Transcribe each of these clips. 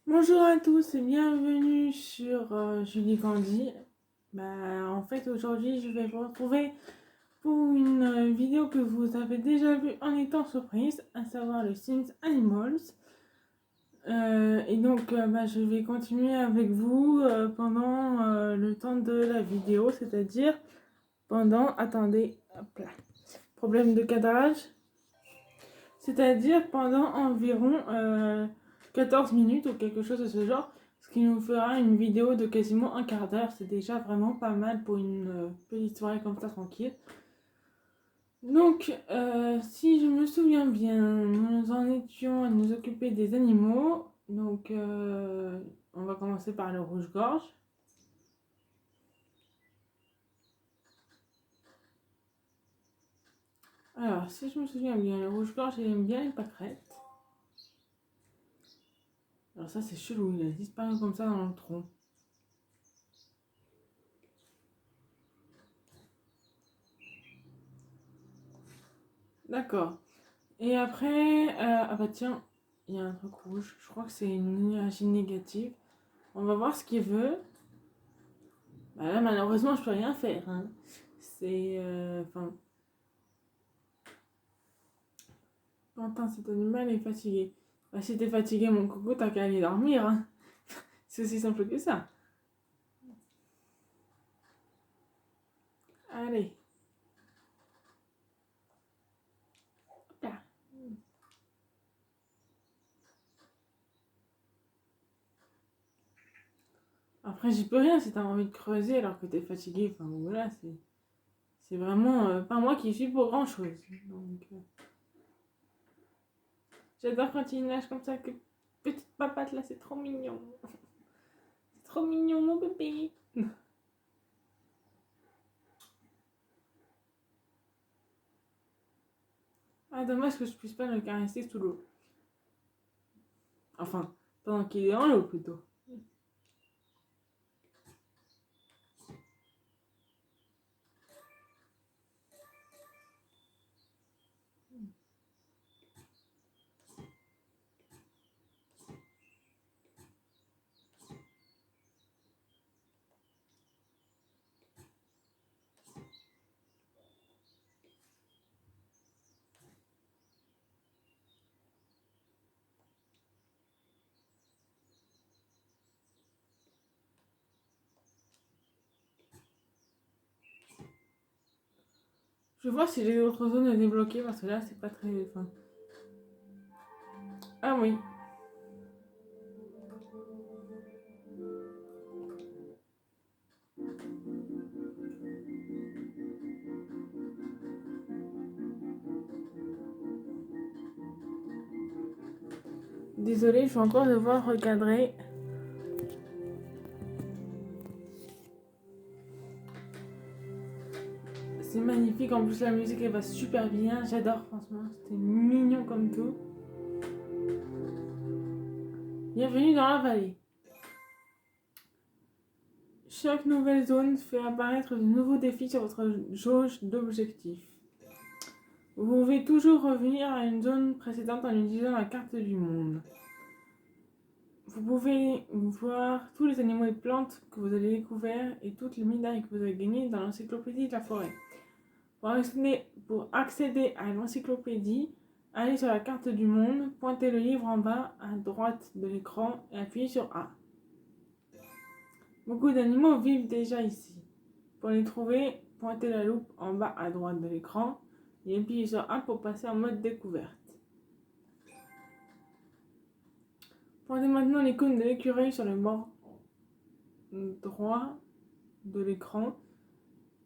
Bonjour à tous et bienvenue sur Julie Candy. En fait, aujourd'hui, je vais vous retrouver pour une vidéo que vous avez déjà vue en étant surprise, à savoir le Sims Animals. Je vais continuer avec vous pendant le temps de la vidéo, c'est-à-dire pendant, attendez, hop là, problème de cadrage, c'est-à-dire pendant environ 14 minutes ou quelque chose de ce genre, ce qui nous fera une vidéo de quasiment un quart d'heure. C'est déjà vraiment pas mal pour une petite soirée comme ça tranquille. Donc, si je me souviens bien, nous en étions à nous occuper des animaux. Donc, on va commencer par le rouge-gorge. Alors, si je me souviens bien, le rouge-gorge, il aime bien les pâquerettes. Alors ça, c'est chelou, il a disparu comme ça dans le tronc. D'accord. Et après, ah bah tiens, il y a un truc rouge. Je crois que c'est une énergie négative. On va voir ce qu'il veut. Bah là, malheureusement, je peux rien faire. Hein. C'est. Enfin. Quentin, cet animal est fatigué. Bah, si t'es fatigué, mon coco, t'as qu'à aller dormir. Hein. C'est aussi simple que ça. Allez. Hop là. Après, j'y peux rien si t'as envie de creuser alors que t'es fatigué. Enfin, voilà, c'est vraiment pas moi qui suis pour grand chose. Donc. J'adore quand il nage comme ça, que petite papate là, c'est trop mignon. C'est trop mignon, mon bébé. Ah, dommage que je puisse pas le caresser sous l'eau. Enfin, pendant qu'il est en l'eau plutôt. Je vois si j'ai d'autres zones à débloquer parce que là, c'est pas très. Enfin... Ah oui. Désolée, je vais encore devoir recadrer. C'est magnifique, en plus la musique elle va super bien, j'adore franchement, c'était mignon comme tout. Bienvenue dans la vallée. Chaque nouvelle zone fait apparaître de nouveaux défis sur votre jauge d'objectifs. Vous pouvez toujours revenir à une zone précédente en utilisant la carte du monde. Vous pouvez voir tous les animaux et plantes que vous avez découverts et toutes les médailles que vous avez gagnées dans l'encyclopédie de la forêt. Pour accéder à l'encyclopédie, allez sur la carte du monde, pointez le livre en bas à droite de l'écran et appuyez sur A. Beaucoup d'animaux vivent déjà ici. Pour les trouver, pointez la loupe en bas à droite de l'écran et appuyez sur A pour passer en mode découverte. Pointez maintenant l'icône de l'écureuil sur le bord droit de l'écran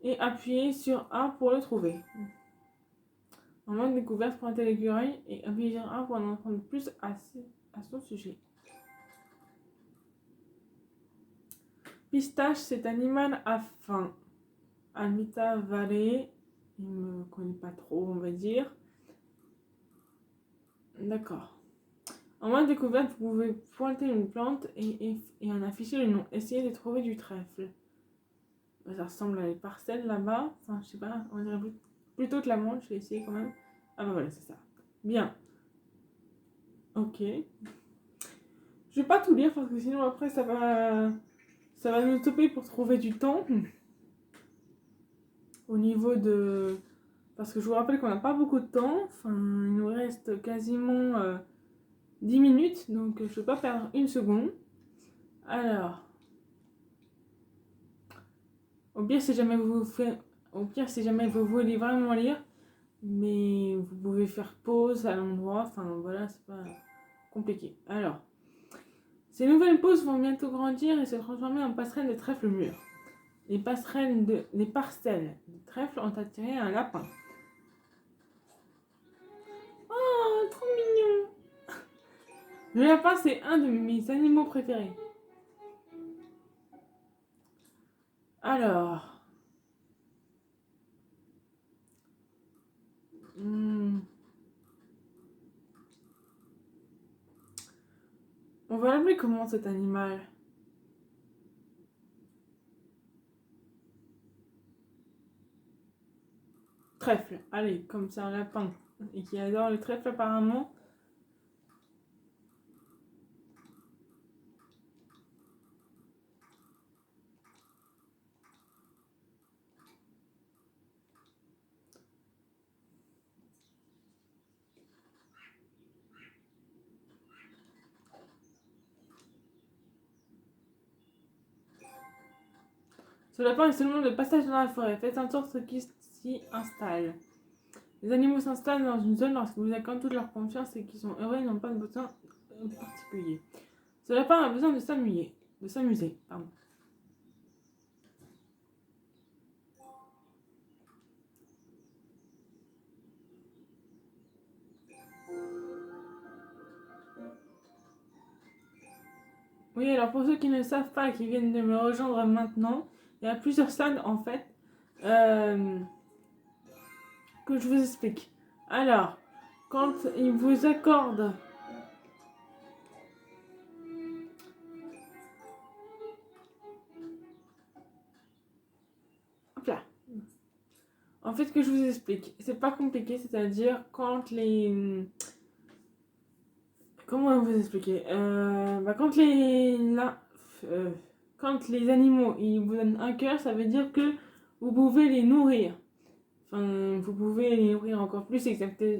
et appuyez sur A pour le trouver. En mode découverte, pointez l'écureuil et appuyez sur A pour en apprendre plus à son sujet. Pistache, cet animal a faim. Almita Valley, il me connaît pas trop, on va dire. D'accord. En mode découverte, vous pouvez pointer une plante et en afficher le nom. Essayez de trouver du trèfle. Ça ressemble à les parcelles là-bas. Enfin, je sais pas, on dirait plutôt que la menthe, je vais essayer quand même. Ah bah voilà, c'est ça. Bien. Ok. Je vais pas tout lire parce que sinon après ça va nous stopper pour trouver du temps. Au niveau de... Parce que je vous rappelle qu'on n'a pas beaucoup de temps. Enfin, il nous reste quasiment 10 minutes. Donc je ne vais pas perdre une seconde. Alors... Au pire, si jamais vous voulez vraiment lire, mais vous pouvez faire pause à l'endroit. Enfin, voilà, c'est pas compliqué. Alors... Ces nouvelles pauses vont bientôt grandir et se transformer en passerelles de trèfle mûr. Les parcelles de trèfle ont attiré un lapin. Oh, trop mignon! Le lapin, c'est un de mes animaux préférés. Alors... On va l'appeler comment cet animal? Trèfle. Allez, comme c'est un lapin et qui adore le trèfle apparemment. Ce lapin est seulement de passage dans la forêt. Faites en sorte qu'il s'y installe. Les animaux s'installent dans une zone lorsque vous accordez toute leur confiance et qu'ils sont heureux et n'ont pas de besoin particulier. Ce lapin a besoin de s'amuser. Pardon. Oui, alors pour ceux qui ne savent pas et qui viennent de me rejoindre maintenant, il y a plusieurs stades en fait que je vous explique. Alors, quand ils vous accordent hop là. En fait, que je vous explique, c'est pas compliqué, c'est-à-dire quand les... Comment vous expliquer quand les animaux ils vous donnent un cœur, ça veut dire que vous pouvez les nourrir. Enfin, vous pouvez les nourrir encore plus et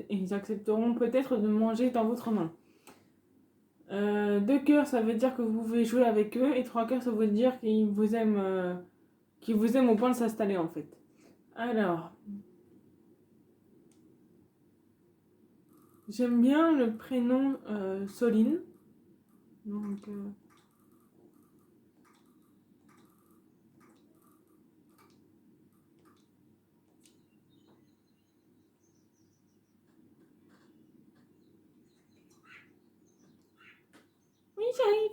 ils accepteront peut-être de manger dans votre main. 2 cœurs, ça veut dire que vous pouvez jouer avec eux. Et 3 cœurs, ça veut dire qu'ils vous aiment au point de s'installer en fait. Alors, j'aime bien le prénom Soline. Donc, oui, j'arrive.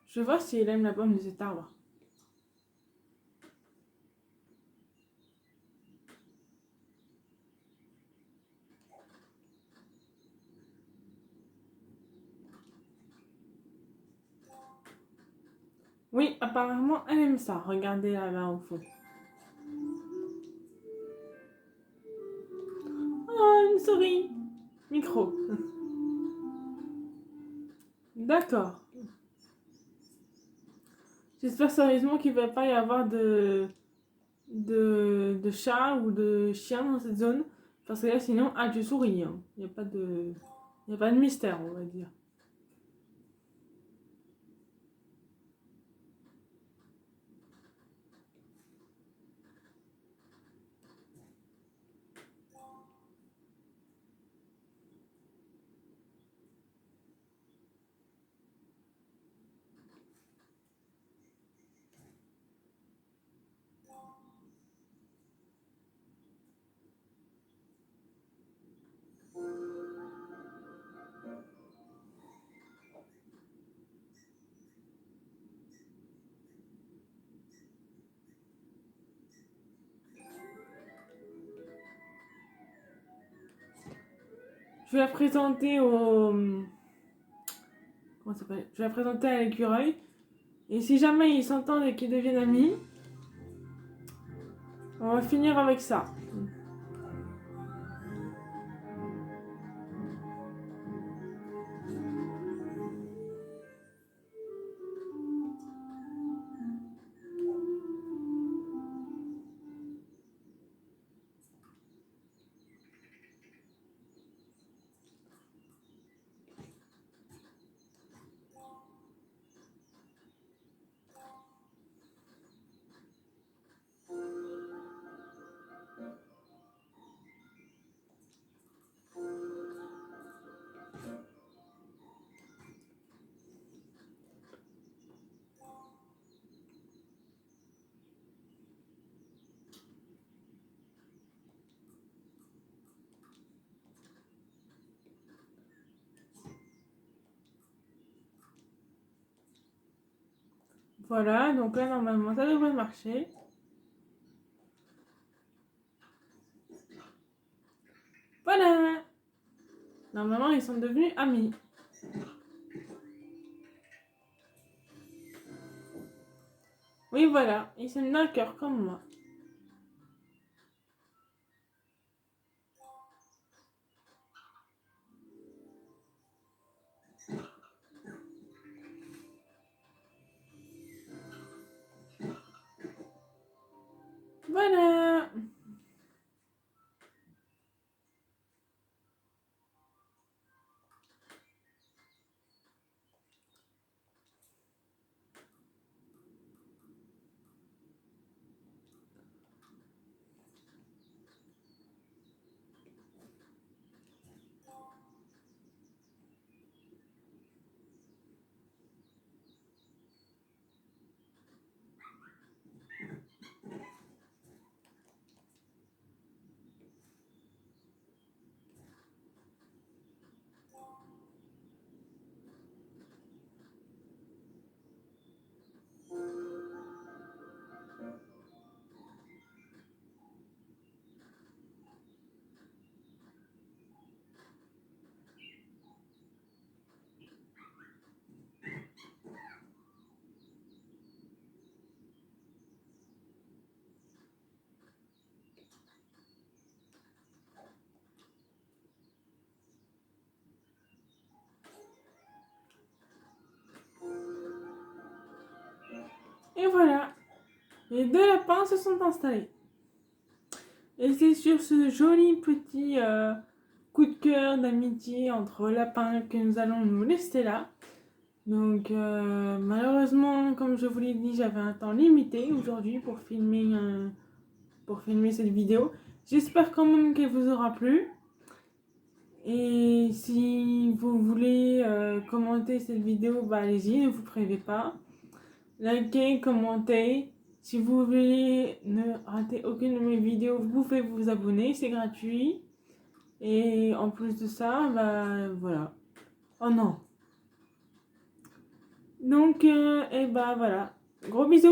Je vais voir si elle aime la pomme de cet arbre. Oui, apparemment, elle aime ça. Regardez là-bas au fond. Oh, une souris. Micro. D'accord. J'espère sérieusement qu'il ne va pas y avoir de chats ou de chiens dans cette zone. Parce que là, sinon, tu souris. Hein. Il n'y a pas de mystère, on va dire. vais la présenter au... Comment ça s'appelle? Je vais la présenter à l'écureuil. Et si jamais ils s'entendent et qu'ils deviennent amis, on va finir avec ça. Voilà, donc là normalement ça devrait marcher. Voilà! Normalement ils sont devenus amis. Oui voilà, ils sont d'un cœur comme moi. Voilà! Et voilà, les deux lapins se sont installés. Et c'est sur ce joli petit coup de cœur d'amitié entre lapins que nous allons nous laisser là. Donc malheureusement, comme je vous l'ai dit, j'avais un temps limité aujourd'hui pour filmer cette vidéo. J'espère quand même qu'elle vous aura plu. Et si vous voulez commenter cette vidéo, bah allez-y, ne vous privez pas. Likez, commentez. Si vous voulez ne rater aucune de mes vidéos, vous pouvez vous abonner, c'est gratuit. Et en plus de ça, bah voilà. Oh non. Donc, et bah voilà. Gros bisous.